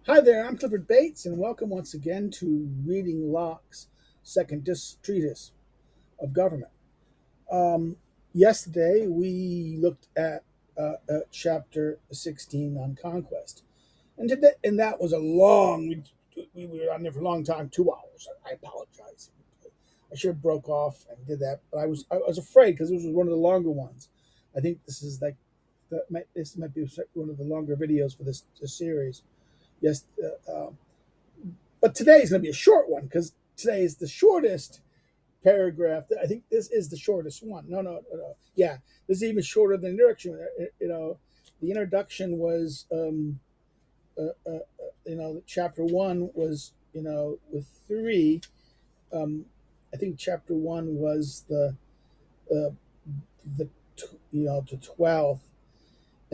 Hi there, I'm Clifford Bates, and welcome once again to reading Locke's second treatise of government. Um, Yesterday, we looked at chapter 16 on conquest, and that was a long. We were on there for a long time, 2 hours. I apologize. I should have broke off and did that, but I was afraid because this was one of the longer ones. I think this might be one of the longer videos for this series. Yes, but today is going to be a short one because today is the shortest paragraph. I think this is the shortest one. No. Yeah, this is even shorter than the introduction. The introduction was, chapter one was, with three. Um, I think chapter one was uh, the the 12th,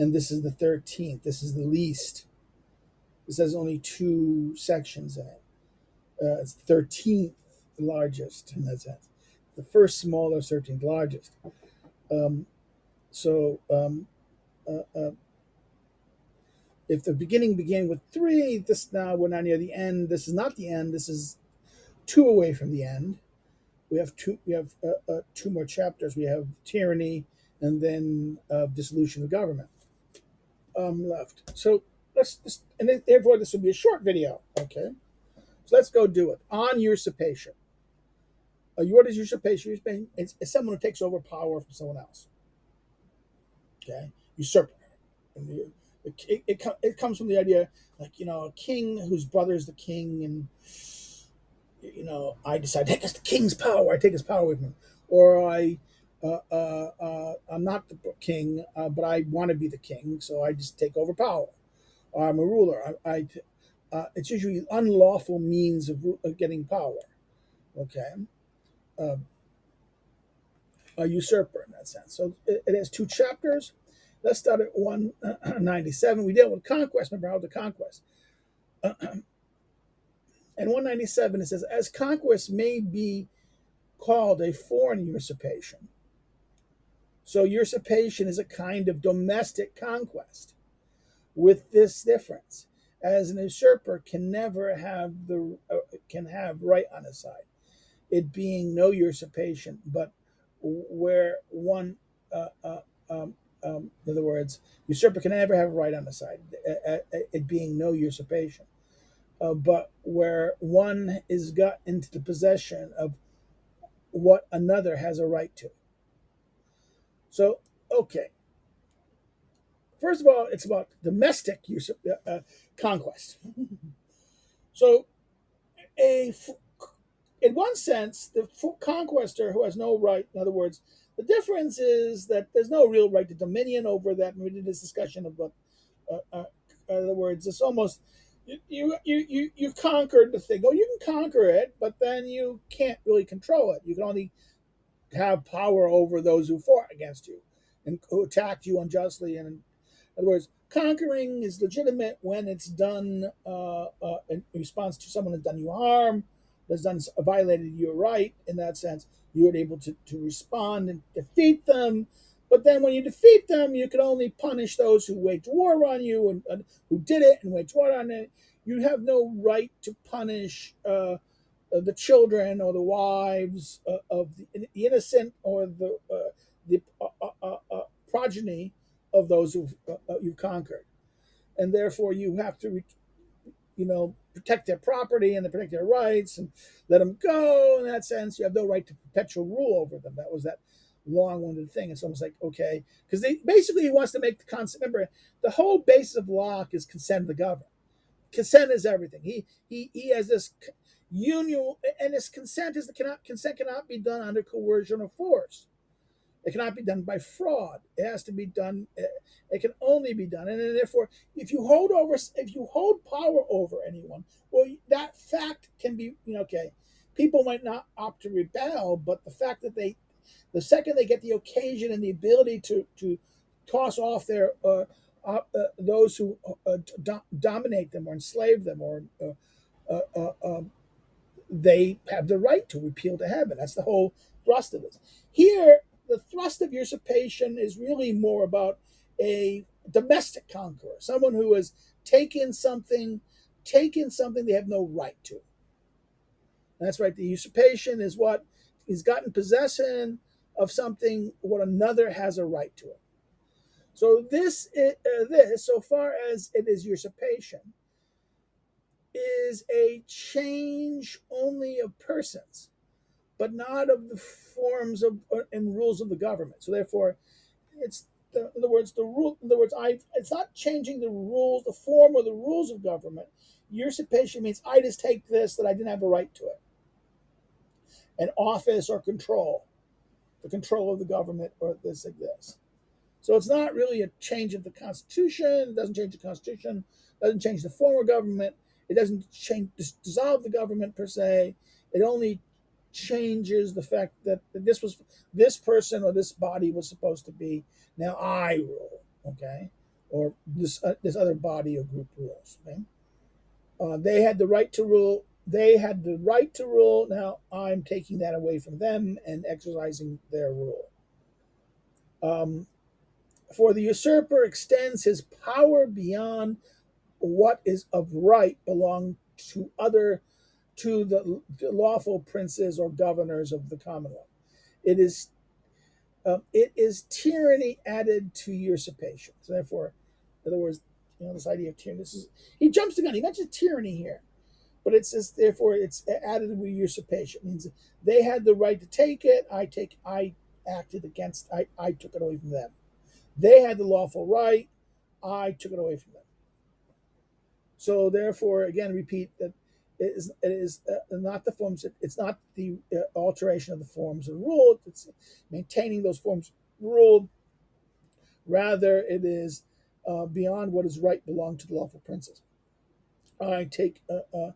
and this is the 13th. This is the least. This has only two sections in it. It's the 13th largest in that sense. The first smaller, 13th largest. Um, so if the beginning began with three, this now we're not near the end. This is not the end. This is two away from the end. We have two. We have two more chapters. We have tyranny, and then dissolution of government left. So and therefore this will be a short video. Okay, so let's go do it on usurpation. What is usurpation? Usurpation is someone who takes over power from someone else. Okay, usurper. And it comes from the idea, like a king whose brother is the king, and I decide that's the king's power. I take his power with me, or I'm not the king, but I want to be the king, so I just take over power. Or I'm a ruler. It's usually unlawful means of getting power. Okay, uh, a usurper in that sense. So it has two chapters. Let's start at 197. We dealt with conquest. Remember how the conquest. And 197 it says, as conquest may be called a foreign usurpation. So usurpation is a kind of domestic conquest, with this difference: as an usurper can never have can have right on his side, it being no usurpation, but where one, in other words, usurper can never have a right on the side, it being no usurpation, but where one is got into the possession of what another has a right to. So, okay, first of all, it's about domestic conquest. So, a in one sense, the conquestor who has no right, in other words, the difference is that there's no real right to dominion over that. And we did this discussion about, in other words, it's almost you conquered the thing. Oh, you can conquer it, but then you can't really control it. You can only have power over those who fought against you and who attacked you unjustly. And in other words, conquering is legitimate when it's done in response to someone who's done you harm, has done violated your right. In that sense, you are able to respond and defeat them. But then when you defeat them, you can only punish those who waged war on you and who did it and waged war on it. You have no right to punish the children or the wives of the innocent, or the progeny of those who you've conquered, and therefore you have to, protect their property and to protect their rights and let them go. In that sense, you have no right to perpetual rule over them. That was that long-winded thing. It's almost like, okay, because basically he wants to make the concept. Remember, the whole basis of Locke is consent of the governed. Consent is everything. He has this union, and his consent cannot be done under coercion or force. It cannot be done by fraud. It has to be done. It can only be done, and therefore, if you hold power over anyone, well, that fact can be, okay. People might not opt to rebel, but the fact that the second they get the occasion and the ability to toss off their those who dominate them or enslave them, or they have the right to repeal to heaven. That's the whole thrust of this. Here, the thrust of usurpation is really more about a domestic conqueror, someone who has taken something taken something they have no right to. That's right. The usurpation is what he's gotten possession of something what another has a right to it. So this, so far as it is usurpation, is a change only of persons, but not of the forms of and rules of the government. So therefore, it's in other words, the rule. In other words, it's not changing the rules, the form or the rules of government. Usurpation means I just take this that I didn't have a right to it, an office or control, the control of the government or this like this. So it's not really a change of the Constitution. It doesn't change the Constitution. It doesn't change the form of government. It doesn't dissolve the government per se. It only changes the fact that this person or this body was supposed to be. Now I rule, okay, or this other body or group rules. Okay, they had the right to rule. They had the right to rule. Now I'm taking that away from them and exercising their rule. For the usurper extends his power beyond what is of right belong to the lawful princes or governors of the commonwealth. It is tyranny added to usurpation. So therefore, in other words, this idea of tyranny. He jumps the gun. He mentions tyranny here, but it says therefore it's added to usurpation. It means they had the right to take it. I acted against. I took it away from them. They had the lawful right. I took it away from them. So therefore, again, repeat that it is not the forms. It's not the alteration of the forms of rule. It's maintaining those forms of rule. Rather, it is beyond what is right belong to the lawful princes. I take a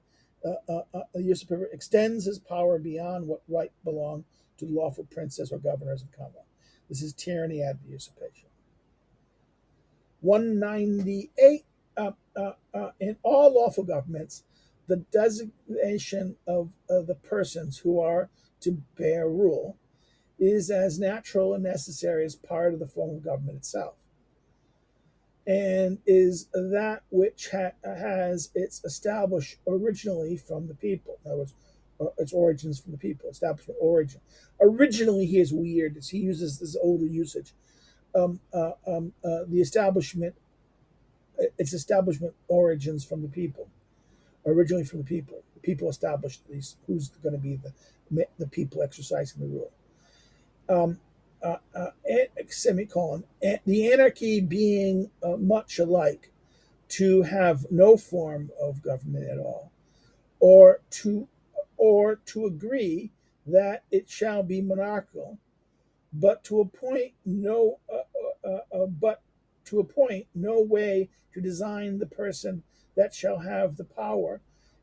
usurper extends his power beyond what right belong to the lawful princes or governors of the commonwealth. This is tyranny added to usurpation. 198. In all lawful governments, the designation of the persons who are to bear rule is as natural and necessary as part of the form of government itself, and is that which has its established originally from the people. In other words, its origins from the people, establishment origin. Originally, he is weird as he uses this older usage. The establishment, its establishment origins from the people, originally from the people. The people established these. Who's going to be the people exercising the rule? Semicolon. The anarchy being much alike, to have no form of government at all, or to agree that it shall be monarchical, but to appoint no way to design the person that shall have the power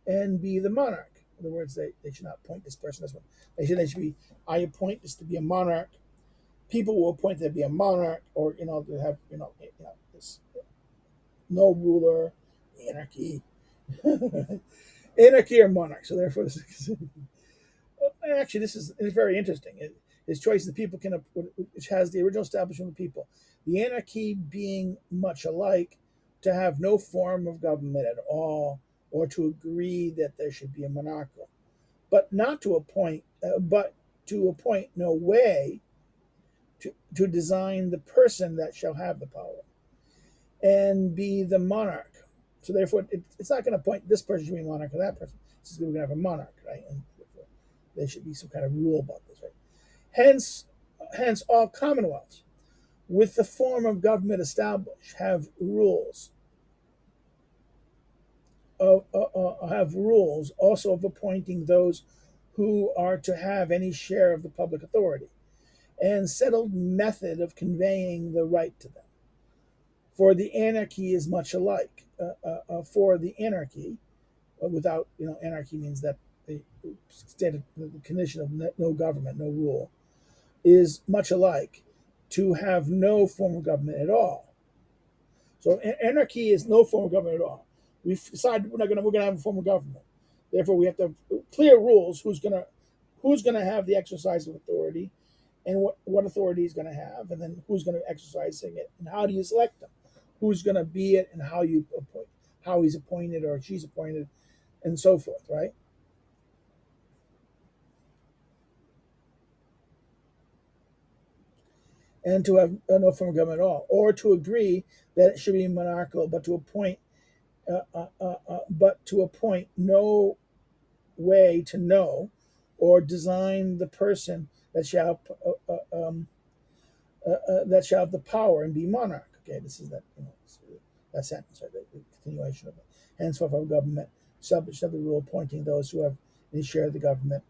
and be the monarch. In other words, they should not appoint this person as one. They should be, I appoint this to be a monarch. People will appoint that to be a monarch, or to have this no ruler, anarchy, anarchy or monarch. So therefore, actually, this is very interesting. His choice of the people which has the original establishment of the people. The anarchy being much alike, to have no form of government at all, or to agree that there should be a monarchical, but to appoint no way to design the person that shall have the power and be the monarch. So therefore, it's not going to appoint this person to be monarch or that person. It's just going to have a monarch, right? And there should be some kind of rule about this, right? Hence, all commonwealths, with the form of government established, have rules also of appointing those who are to have any share of the public authority, and settled method of conveying the right to them. For the anarchy is much alike. For the anarchy, without anarchy means that the condition of no government, no rule, is much alike, to have no form of government at all. So anarchy is no form of government at all. We've decided we're going to have a form of government. Therefore, we have to have clear rules. Who's going to have the exercise of authority, and what authority he's going to have, and then who's going to exercise it, and how do you select them? Who's going to be it, and how you appoint, how he's appointed or she's appointed, and so forth, right? And to have no form of government at all, or to agree that it should be monarchical, but to appoint no way to know or design the person that shall have the power and be monarch. Okay, this is that sentence, right? The continuation of it. Henceforth, our government subject to the rule appointing those who have any share of the government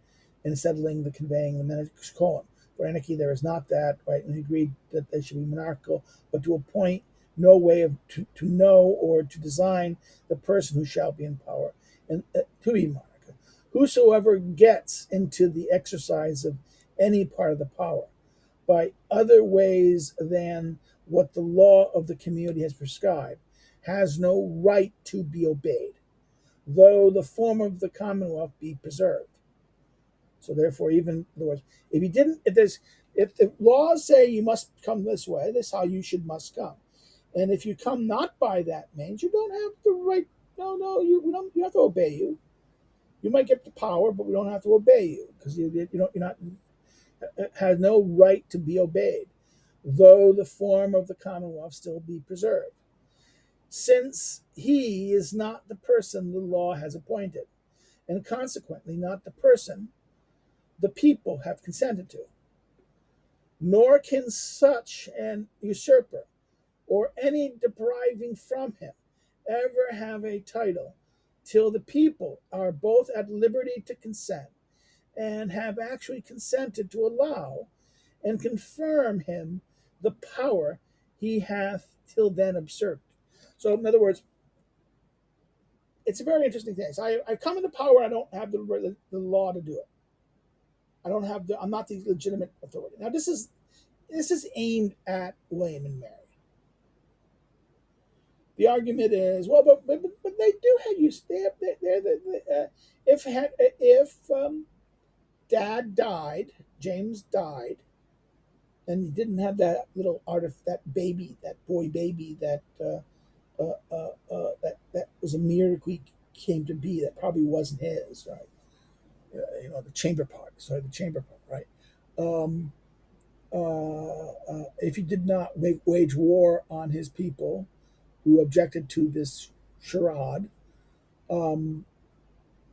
and settling the conveying the minutes colon. For anarchy, there is not that, right? And he agreed that they should be monarchical, but to appoint no way to know or to design the person who shall be in power and to be monarch. Whosoever gets into the exercise of any part of the power by other ways than what the law of the community has prescribed has no right to be obeyed, though the form of the commonwealth be preserved. So therefore, even in other words, if you didn't, if the laws say you must come this way, this is how you must come. And if you come not by that means, you don't have the right. No, we don't. You have to obey you. You might get the power, but we don't have to obey you because you're not has no right to be obeyed, though the form of the commonwealth still be preserved, since he is not the person the law has appointed, and consequently not the person the people have consented to. Nor can such an usurper or any depriving from him ever have a title till the people are both at liberty to consent and have actually consented to allow and confirm him the power he hath till then usurped. So, in other words, it's a very interesting thing. So I come into power. I don't have the law to do it. I don't have the. I'm not the legitimate authority. Now, this is aimed at William and Mary. The argument is, well, but they do have use. They're if Dad died, James died, and he didn't have that little that baby, that boy baby that was a miracle he came to be. That probably wasn't his, right? The chamber part. Sorry, the chamber part, right? If he did not wage war on his people who objected to this charade, um,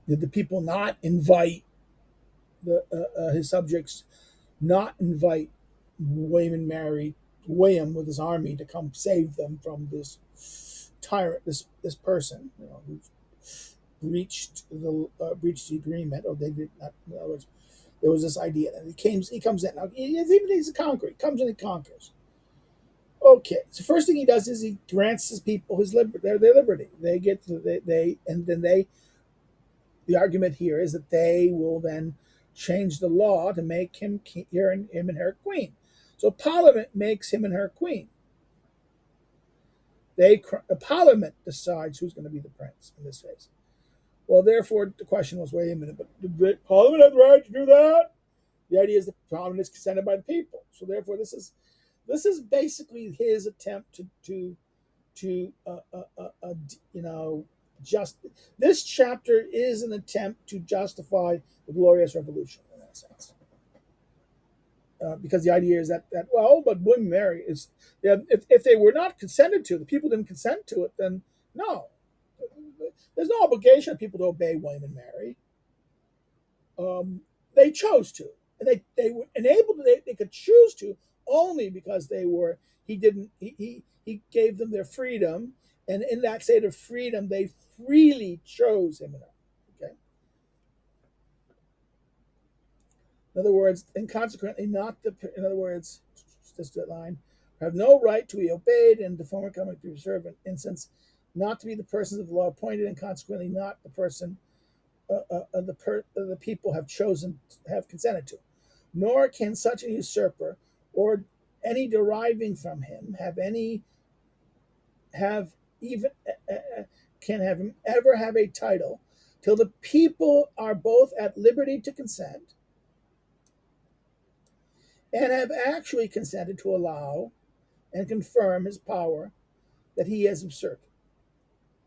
did the people not invite his subjects, not invite William and Mary, William with his army to come save them from this tyrant, this person, who breached the agreement, or they did not. In other words, there was this idea, and he comes in. Now, he's a conqueror. He comes in and conquers. Okay, so first thing he does is he grants his people their liberty. They get to, they and then they. The argument here is that they will then change the law to make him and her queen. So Parliament makes him and her queen. Parliament decides who's going to be the prince in this case. Well, therefore, the question was, wait a minute, but did Parliament have the right to do that? The idea is that Parliament is consented by the people. So therefore, this is basically his attempt to just this chapter is an attempt to justify the Glorious Revolution in that sense. Because the idea is that well, but William and Mary is if they were not consented to, the people didn't consent to it, then no, there's no obligation of people to obey William and Mary. They chose to, and they were enabled. They could choose to only because they were. He gave them their freedom, and in that state of freedom, they freely chose him. Okay. In other words, and consequently, not the. In other words, just that line, have no right to be obeyed, and the former coming to preserve an instance, not to be the persons of the law appointed, and consequently, not the person the people have consented to. Nor can such a usurper or any deriving from him have even can have him ever have a title till the people are both at liberty to consent and have actually consented to allow and confirm his power that he has usurped.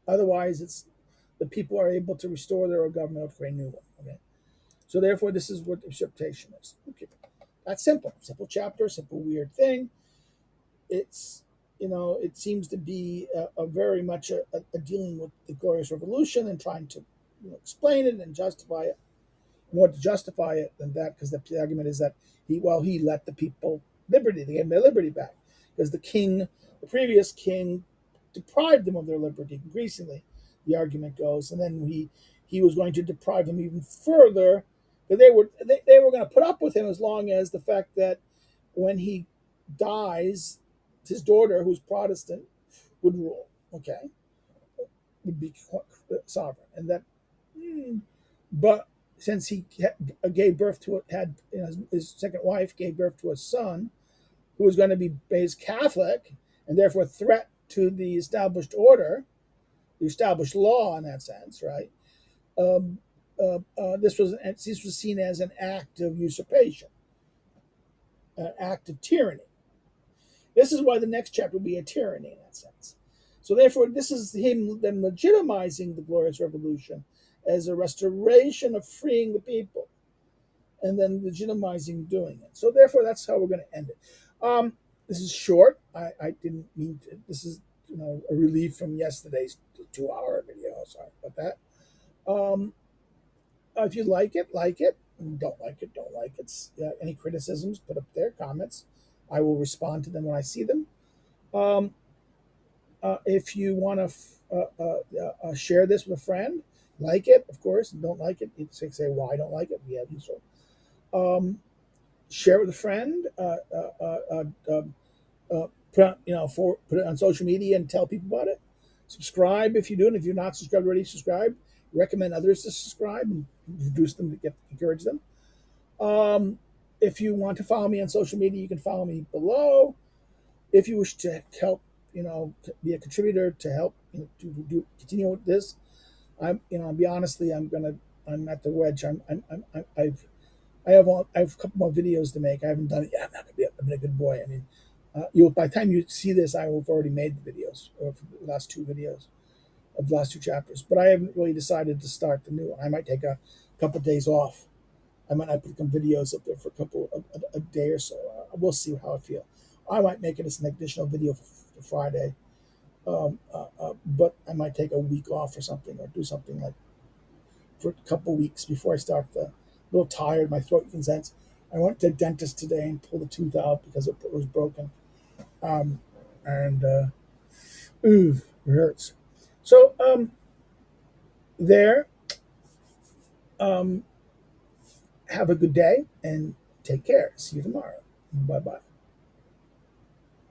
Otherwise, it's the people are able to restore their own government or create a new one. Okay, so therefore, this is what usurpation is. Okay, that's simple. Simple chapter, simple weird thing. It's it seems to be a very much a dealing with the glorious revolution and trying to explain it and justify it, more to justify it than that, because the argument is that he let the people liberty, they gave them their liberty back, because the previous king, deprived them of their liberty increasingly. The argument goes, and then he was going to deprive them even further. But they were going to put up with him as long as the fact that when he dies, his daughter, who's Protestant, would rule. Okay, would be sovereign, and that. But since he gave birth to his second wife gave birth to a son who was going to be raised Catholic and therefore a threat to the established order, the established law in that sense, right? Um, this was seen as an act of usurpation, an act of tyranny. This is why the next chapter will be a tyranny in that sense. So therefore, this is him then legitimizing the Glorious Revolution as a restoration of freeing the people, and then legitimizing doing it. So therefore, that's how we're going to end it. This is short. I didn't mean to. This is a relief from yesterday's 2-hour video. Sorry about that. If you like it, like it. Don't like it, don't like it. Any criticisms, put up there, comments. I will respond to them when I see them. If you want to share this with a friend, like it, of course. Don't like it, you say why I don't like it. Yeah, so share it with a friend. Put it on social media and tell people about it. Subscribe if you do, and if you're not subscribed already, subscribe. Recommend others to subscribe and introduce them to encourage them. If you want to follow me on social media, you can follow me below. If you wish to help, be a contributor to help to continue with this, I'll be honestly, I'm at the wedge. I have a couple more videos to make. I haven't done it yet. I've been a good boy. I mean, by the time you see this, I will have already made the videos for the last two videos of the last two chapters. But I haven't really decided to start the new one. I might take a couple of days off. I might not put some videos up there for a day or so. We'll see how I feel. I might make it as an additional video for Friday, but I might take a week off or something, or do something like for a couple of weeks before I start. A little tired, my throat can sense. I went to the dentist today and pulled the tooth out because it was broken, and it hurts. So there. Have a good day and take care. See you tomorrow. Bye bye.